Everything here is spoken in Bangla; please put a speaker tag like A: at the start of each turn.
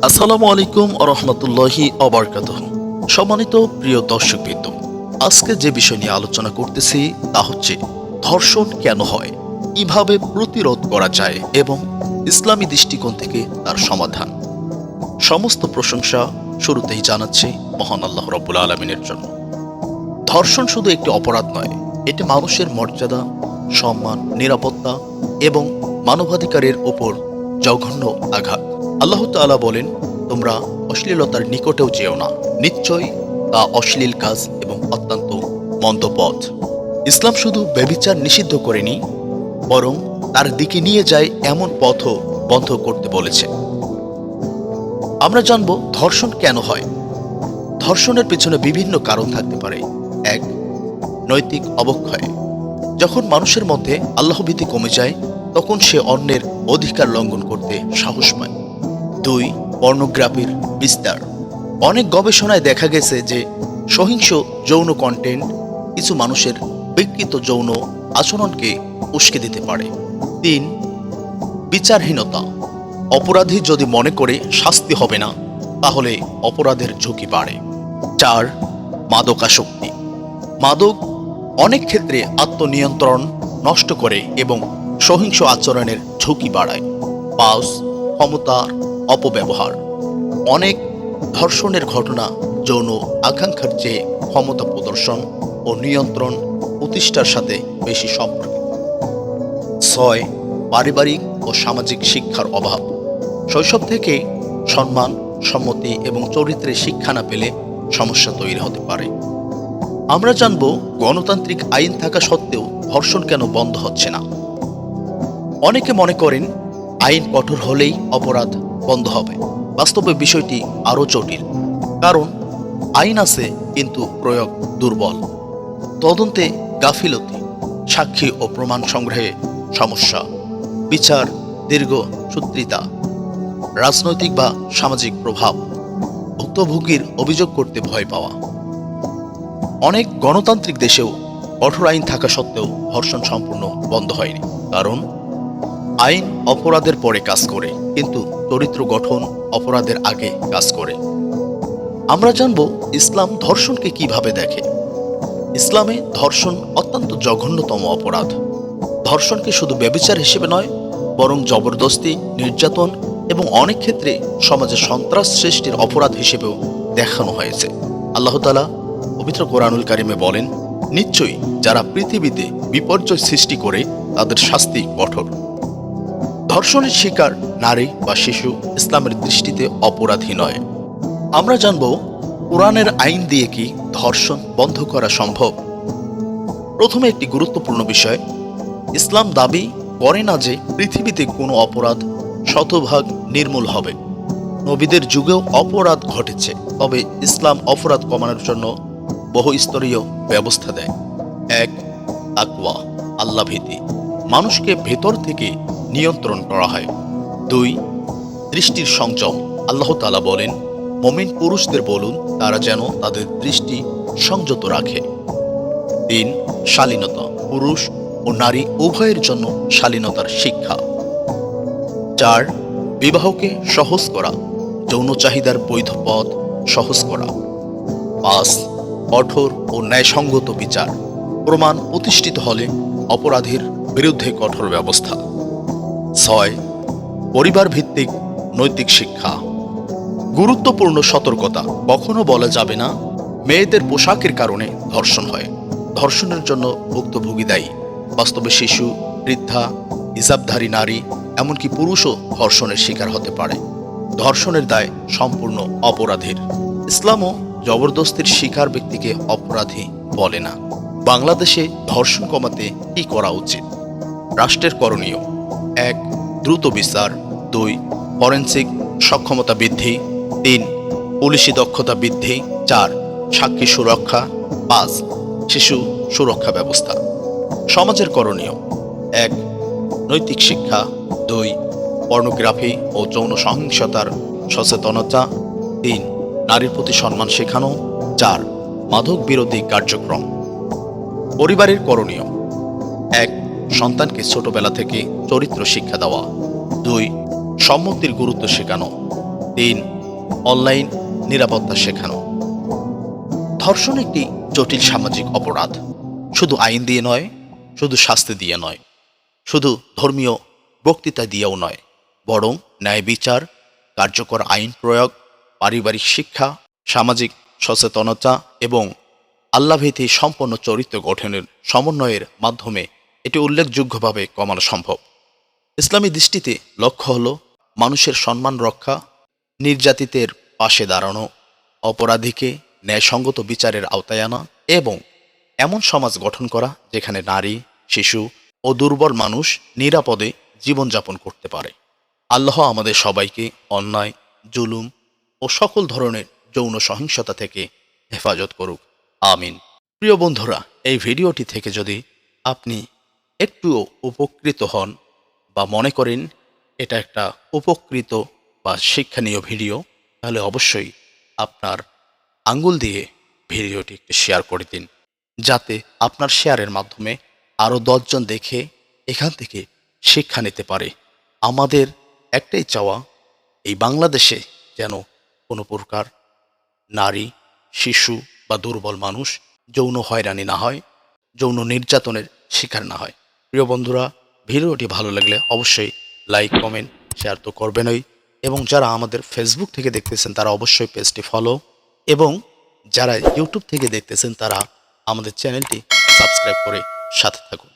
A: আসসালামু আলাইকুম রহমতুল্লাহি অবরকাতুহ। সম্মানিত প্রিয় দর্শকবৃন্দ, আজকে যে বিষয় নিয়ে আলোচনা করতেছি তা হচ্ছে ধর্ষণ কেন হয়, কিভাবে প্রতিরোধ করা যায় এবং ইসলামী দৃষ্টিকোণ থেকে তার সমাধান। সমস্ত প্রশংসা শুরুতেই জানাচ্ছি মহান আল্লাহ রাব্বুল আলামিনের জন্য। ধর্ষণ শুধু একটি অপরাধ নয়, এটি মানুষের মর্যাদা, সম্মান, নিরাপত্তা এবং মানবাধিকারের ওপর জঘন্য আঘাত। আল্লাহ তাআলা বলেন, তোমরা অশ্লীলতার নিকটেও যেও না, নিশ্চয়ই তা অশ্লীল কাজ এবং অত্যন্ত মন্দ পথ। ইসলাম শুধু ব্যভিচার নিষিদ্ধ করেনি, বরং তার দিকে নিয়ে যায় এমন পথও বন্ধ করতে বলেছে। আমরা জানব ধর্ষণ কেন হয়। ধর্ষণের পেছনে বিভিন্ন কারণ থাকতে পারে। ১. নৈতিক অবক্ষয়। যখন মানুষের মধ্যে আল্লাহভীতি কমে যায়, তখন সে অন্যের অধিকার লঙ্ঘন করতে সাহস পায়। ২. পর্নোগ্রাফির বিস্তার। অনেক গবেষণায় দেখা গেছে যে সহিংস যৌন কন্টেন্ট কিছু মানুষের বিকৃত যৌন আচরণকে উস্কে দিতে পারে। ৩. বিচারহীনতা। অপরাধী যদি মনে করে শাস্তি হবে না, তাহলে অপরাধের ঝুঁকি বাড়ে। ৪. মাদকাসক্তি। মাদক অনেক ক্ষেত্রে আত্মনিয়ন্ত্রণ নষ্ট করে এবং সহিংস আচরণের ঝুঁকি বাড়ায়। ৫. ক্ষমতার অপব্যবহার। অনেক ধর্ষণের ঘটনা যৌন আকাঙ্ক্ষার চেয়ে ক্ষমতা প্রদর্শন ও নিয়ন্ত্রণ প্রতিষ্ঠার সাথে বেশি সম্পর্কিত। ৬. পারিবারিক ও সামাজিক শিক্ষার অভাব। শৈশব থেকে সম্মান, সম্মতি এবং চরিত্রের শিক্ষা না পেলে সমস্যা তৈরি হতে পারে। আমরা জানব গণতান্ত্রিক আইন থাকা সত্ত্বেও ধর্ষণ কেন বন্ধ হচ্ছে না। অনেকে মনে করেন আইন কঠোর হলেই অপরাধ বন্ধ হবে। বাস্তবে বিষয়টি আরও জটিল, কারণ আইন আছে কিন্তু প্রয়োগ দুর্বল, তদন্তে গাফিলতি, সাক্ষী ও প্রমাণ সংগ্রহে সমস্যা, বিচার দীর্ঘসূত্রিতা, রাজনৈতিক বা সামাজিক প্রভাব, ভুক্তভোগীর অভিযোগ করতে ভয় পাওয়া। অনেক গণতান্ত্রিক দেশেও কঠোর আইন থাকা সত্ত্বেও ধর্ষণ সম্পূর্ণ বন্ধ হয়নি, কারণ আইন অপরাধের পরে কাজ করে, কিন্তু চরিত্র গঠন অপরাধের আগে কাজ করে। আমরা জানব ইসলাম ধর্ষণকে কিভাবে দেখে। ইসলামে ধর্ষণ অত্যন্ত জঘন্যতম অপরাধ। ধর্ষণকে শুধু ব্যভিচার হিসেবে নয়, বরং জবরদস্তি, নির্যাতন এবং অনেক ক্ষেত্রে সমাজে সন্ত্রাস সৃষ্টির অপরাধ হিসেবেও দেখানো হয়েছে। আল্লাহ তাআলা পবিত্র কোরআনুল কারিমে বলেন, নিশ্চয়ই যারা পৃথিবীতে বিপর্যয় সৃষ্টি করে তাদের শাস্তি কঠোর। ধর্ষণের শিকার নারী বা শিশু ইসলামের দৃষ্টিতে অপরাধী নয়। আমরা জানব কোরআনের আইন দিয়ে কি ধর্ষণ বন্ধ করা সম্ভব। প্রথমে একটি গুরুত্বপূর্ণ বিষয়, ইসলাম দাবি করে না যে পৃথিবীতে কোনো অপরাধ শতভাগ নির্মূল হবে। নবীদের যুগেও অপরাধ ঘটেছে, তবে ইসলাম অপরাধ কমানোর জন্য বহুস্তরীয় ব্যবস্থা দেয়। ১. তাকওয়া, আল্লাহভীতি। মানুষকে ভেতর থেকে নিয়ন্ত্রণ করা হয়। ২. দৃষ্টির সংযম। আল্লাহ তাআলা বলেন, মুমিন পুরুষদের বলুন তারা যেন তাদের দৃষ্টি সংযত রাখে। ৩. শালীনতা। পুরুষ ও নারী উভয়ের জন্য শালীনতার শিক্ষা। ৪. বিবাহকে সহজ করা, যৌন চাহিদার বৈধ পথ সহজ করা। ৫. কঠোর ও ন্যায়সঙ্গত বিচার। প্রমাণ প্রতিষ্ঠিত হলে অপরাধীর বিরুদ্ধে কঠোর ব্যবস্থা। ৬. পরিবার ভিত্তিক নৈতিক শিক্ষা। গুরুত্বপূর্ণ সতর্কতা, কখনো বলা যাবে না মেয়েদের পোশাকের কারণে ধর্ষণ হয়। ধর্ষণের জন্য ভুক্তভোগী দায়ী। বাস্তবে শিশু, বৃদ্ধা, হিজাবধারী নারী, এমনকি পুরুষও ধর্ষণের শিকার হতে পারে। ধর্ষণের দায় সম্পূর্ণ অপরাধীর। ইসলামও জবরদস্তির শিকার ব্যক্তিকে অপরাধী বলে না। বাংলাদেশে ধর্ষণ কমাতে কি করা উচিত? রাষ্ট্রের করণীয়: ১. দ্রুত বিচার। ২. ফরেনসিক সক্ষমতা বৃদ্ধি। ৩. পুলিশি দক্ষতা বৃদ্ধি। ৪. সাক্ষী সুরক্ষা। ৫. শিশু সুরক্ষা ব্যবস্থা। সমাজের করণীয়: ১. নৈতিক শিক্ষা। ২. পর্নোগ্রাফি ও যৌন সহিংসতার সচেতনতা। ৩. নারীর প্রতি সম্মান শেখানো। ৪. মাদক বিরোধী কার্যক্রম। পরিবারের করণীয়: ১. সন্তানকে ছোটবেলা থেকে চরিত্র শিক্ষা দেওয়া। ২. সম্মতির গুরুত্ব শেখানো। 3. অনলাইন নিরাপত্তা শেখানো। ধর্ষণ একটি জটিল সামাজিক অপরাধ। শুধু আইন দিয়ে নয়, শুধু শাস্তি দিয়ে নয়, শুধু ধর্মীয় বক্তৃতা দিয়েও নয়, বরং ন্যায় বিচার, কার্যকর আইন প্রয়োগ, পারিবারিক শিক্ষা, সামাজিক সচেতনতা এবং আল্লাভীতি সম্পন্ন চরিত্র গঠনের সমন্বয়ের মাধ্যমে এটি উল্লেখযোগ্যভাবে কমানো সম্ভব। ইসলামী দৃষ্টিতে লক্ষ্য হল মানুষের সম্মান রক্ষা, নির্যাতিতের পাশে দাঁড়ানো, অপরাধীকে ন্যায়সঙ্গত বিচারের আওতায় আনা এবং এমন সমাজ গঠন করা যেখানে নারী, শিশু ও দুর্বল মানুষ নিরাপদে জীবনযাপন করতে পারে। আল্লাহ আমাদের সবাইকে অন্যায়, জুলুম ও সকল ধরনের যৌন সহিংসতা থেকে হেফাজত করুক। আমিন। প্রিয় বন্ধুরা, এই ভিডিওটি থেকে যদি আপনি একটুও উপকৃত হন বা মনে করেন এটা একটা উপকৃত বা শিক্ষণীয় ভিডিও, তাহলে অবশ্যই আপনার আঙ্গুল দিয়ে ভিডিওটি একটু শেয়ার করে দিন, যাতে আপনার শেয়ারের মাধ্যমে আরও 10 জন দেখে এখান থেকে শিক্ষা নিতে পারে। আমাদের একটাই চাওয়া, এই বাংলাদেশে যেন কোনো প্রকার নারী, শিশু বা দুর্বল মানুষ যৌন হয়রানি না হয়, যৌন নির্যাতনের শিকার না হয়। প্রিয় বন্ধুরা, ভিডিওটি ভালো লাগলে অবশ্যই লাইক, কমেন্ট, শেয়ার তো করবেনই, এবং যারা আমাদের ফেসবুক থেকে দেখতেছেন তারা অবশ্যই পেজটি ফলো, এবং যারা ইউটিউব থেকে দেখতেছেন তারা আমাদের চ্যানেলটি সাবস্ক্রাইব করে সাথে থাকুন।